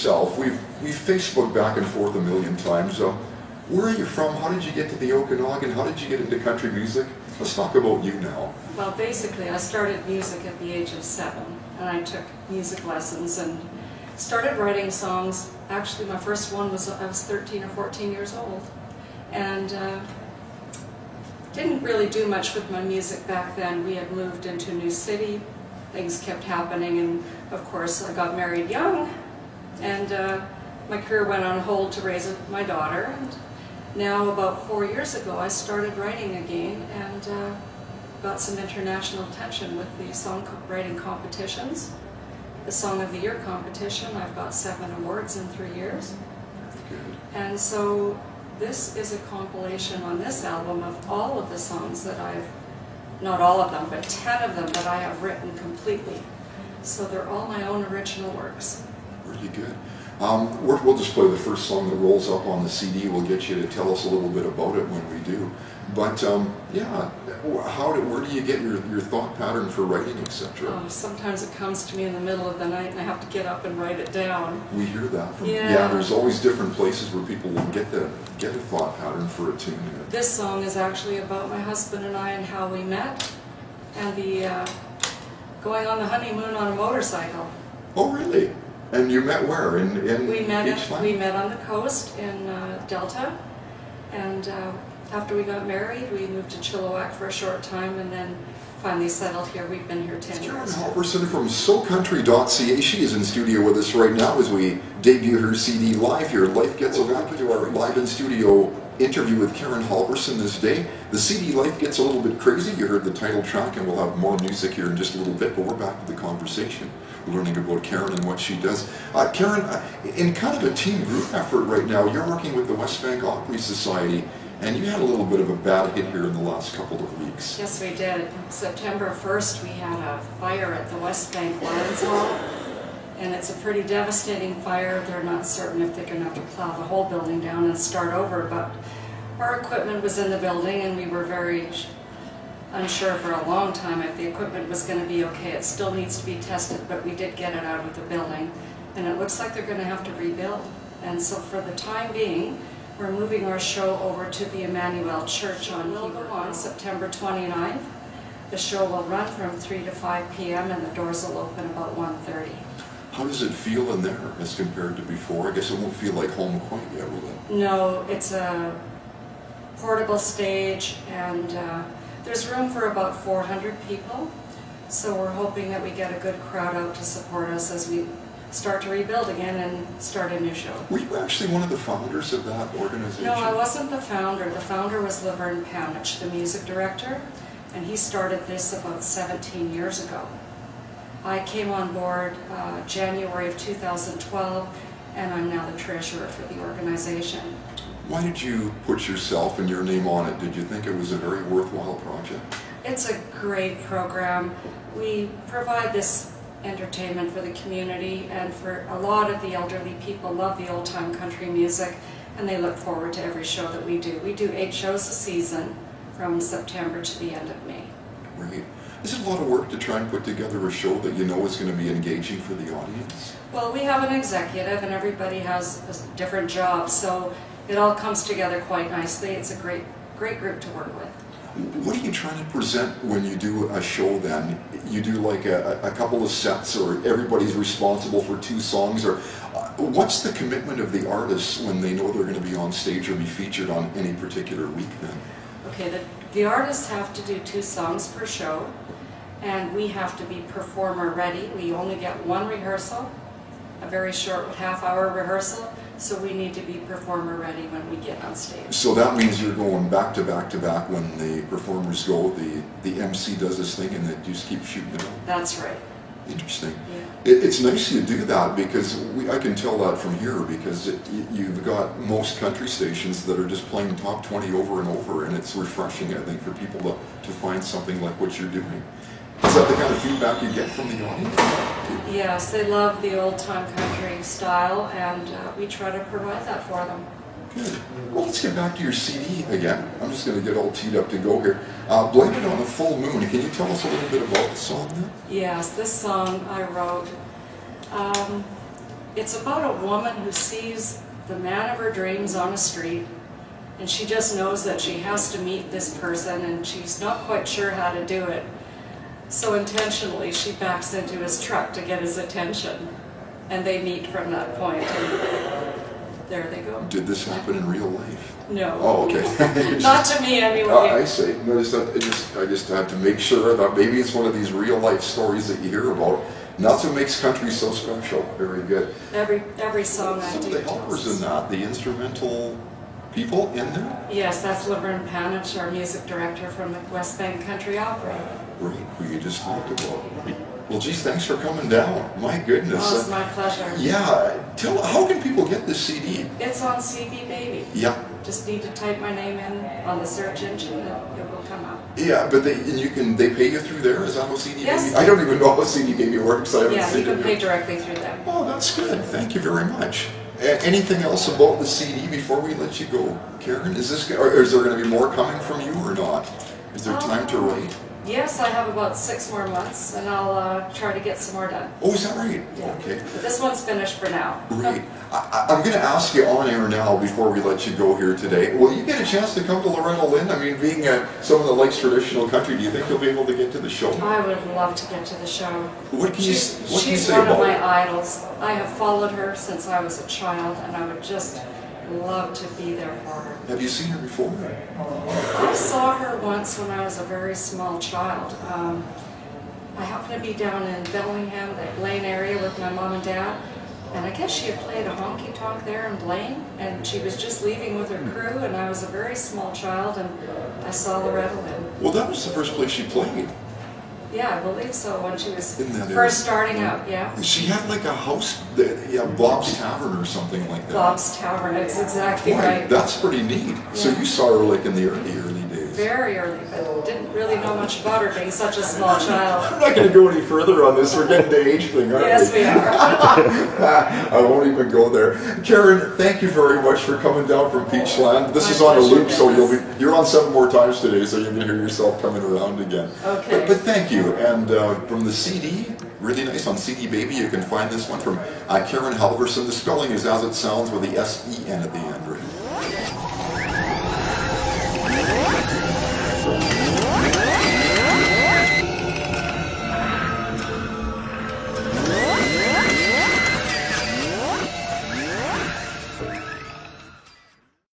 yourself. We've Facebooked back and forth a million times. Where are you from? How did you get to the Okanagan? How did you get into country music? Let's talk about you now. Well, basically, I started music at the age of 7, and I took music lessons and started writing songs. Actually, my first one was I was 13 or 14 years old, and didn't really do much with my music back then. We had moved into a new city. Things kept happening, and of course, I got married young, and my career went on hold to raise my daughter. And now, about 4 years ago, I started writing again and got some international attention with the songwriting competitions. The Song of the Year competition, I've got 7 awards in 3 years. Good. And so this is a compilation on this album of all of the songs that I've, not all of them, but 10 of them that I have written completely. So they're all my own original works. Really good. We'll just play the first song that rolls up on the CD. We'll get you to tell us a little bit about it when we do. But yeah, where do you get your thought pattern for writing, etc.? Sometimes it comes to me in the middle of the night and I have to get up and write it down. We hear that from yeah. There's always different places where people will get a thought pattern for a tune. This song is actually about my husband and I and how we met, and the going on the honeymoon on a motorcycle. Oh, really? And you met where? We met on the coast in Delta, and after we got married, we moved to Chilliwack for a short time, and then finally settled here. We've been here 10 years. Karen Halverson from SoCountry.ca. She is in studio with us right now as we debut her CD live here. Life Gets a Back to our live in studio interview with Karen Halverson this day. The CD Life Gets a Little Bit Crazy. You heard the title track, and we'll have more music here in just a little bit, but we're back to the conversation, learning about Karen and what she does. Karen, in kind of a team group effort right now, you're working with the West Bank Opry Society, and you had a little bit of a bad hit here in the last couple of weeks. Yes, we did. September 1st, we had a fire at the West Bank Lions Hall, and it's a pretty devastating fire. They're not certain if they're going to have to plow the whole building down and start over, but our equipment was in the building, and we were very unsure for a long time if the equipment was going to be okay. It still needs to be tested, but we did get it out of the building, and it looks like they're going to have to rebuild. And so for the time being, we're moving our show over to the Emmanuel Church on September 29th. The show will run from 3 to 5 p.m. and the doors will open about 1:30. How does it feel in there as compared to before? I guess it won't feel like home quite yet, will it? No, it's a portable stage, and there's room for about 400 people. So we're hoping that we get a good crowd out to support us as we start to rebuild again and start a new show. Were you actually one of the founders of that organization? No, I wasn't the founder. The founder was Laverne Panich, the music director, and he started this about 17 years ago. I came on board January of 2012, and I'm now the treasurer for the organization. Why did you put yourself and your name on it? Did you think it was a very worthwhile project? It's a great program. We provide this entertainment for the community, and for a lot of the elderly people love the old-time country music, and they look forward to every show that we do. We do 8 shows a season from September to the end of May. Great. Is it a lot of work to try and put together a show that you know is going to be engaging for the audience? Well, we have an executive, and everybody has a different job, so it all comes together quite nicely. It's a great group to work with. What are you trying to present when you do a show then? You do like a couple of sets, or everybody's responsible for 2 songs, or what's the commitment of the artists when they know they're going to be on stage or be featured on any particular week then? Okay, the artists have to do 2 songs per show, and we have to be performer ready. We only get 1 rehearsal, a very short half-hour rehearsal, so we need to be performer ready when we get on stage. So that means you're going back to back to back when the performers go, the MC does this thing and they just keep shooting it out? That's right. Interesting. Yeah. It's nice you do that, because I can tell that from here, because you've got most country stations that are just playing top 20 over and over, and it's refreshing, I think, for people to find something like what you're doing. Is that the kind of feedback you get from the audience? Yes, they love the old-time country style, and we try to provide that for them. Good. Well, let's get back to your CD again. I'm just going to get all teed up to go here. Blame It on the Full Moon. Can you tell us a little bit about the song then? Yes, this song I wrote It's about a woman who sees the man of her dreams on a street, and she just knows that she has to meet this person, and she's not quite sure how to do it. So intentionally, she backs into his truck to get his attention, and they meet from that point, and there they go. Did this happen in real life? No. Oh, okay. Not to me, anyway. Oh, I see. No, I just had to make sure that maybe it's one of these real life stories that you hear about. And that's what makes country so special. Very good. Every song I do. Some of the helpers in that, the instrumental people in there? Yes, that's Laverne Panich, our music director from the West Bank Country Opera. Right, who you just talked about. Well, geez, thanks for coming down. My goodness. Oh, it's my pleasure. Yeah, how can people get this CD? It's on CD Baby. Yeah. Just need to type my name in on the search engine and it will come up. Yeah, but they pay you through there? Is that how CD Yes. Baby? I don't even know how CD Baby works. Yeah, you can pay directly through them. Oh, that's good. Thank you very much. Anything else about the CD before we let you go, Karen? Is there going to be more coming from you or not? Is there time to write? Yes, I have about 6 more months, and I'll try to get some more done. Oh, is that right? Yeah. Okay. But this one's finished for now. Great. I'm going to ask you on air now before we let you go here today. Will you get a chance to come to Loretta Lynn? I mean, being someone that likes traditional country, do you think you'll be able to get to the show? I would love to get to the show. What can you She's say one about of my her? idols. I have followed her since I was a child, and I would just love to be there for her. Have you seen her before? I saw her once when I was a very small child. I happened to be down in Bellingham, the Blaine area, with my mom and dad, and I guess she had played a honky-tonk there in Blaine, and she was just leaving with her crew, and I was a very small child, and I saw Loretta Lynn. Well, that was the first place she played. Yeah, I believe so, when she was In that first area. starting out, yeah. She had like a house, Bob's Tavern or something like that. Bob's Tavern, that's exactly Boy, right. that's pretty neat. So Yeah. you saw her like in the early days. Very early, but didn't really know much about her being such a small child. I'm not going to go any further on this. We're getting the age thing, aren't Yes, we are. I won't even go there. Karen, thank you very much for coming down from Peachland. This My is on a pleasure, loop, so Dennis. you're on 7 more times today, so you're going to hear yourself coming around again. Okay. But thank you. And from the CD, really nice on CD Baby, you can find this one from Karen Halverson. The spelling is as it sounds with the S-E-N at the end, right?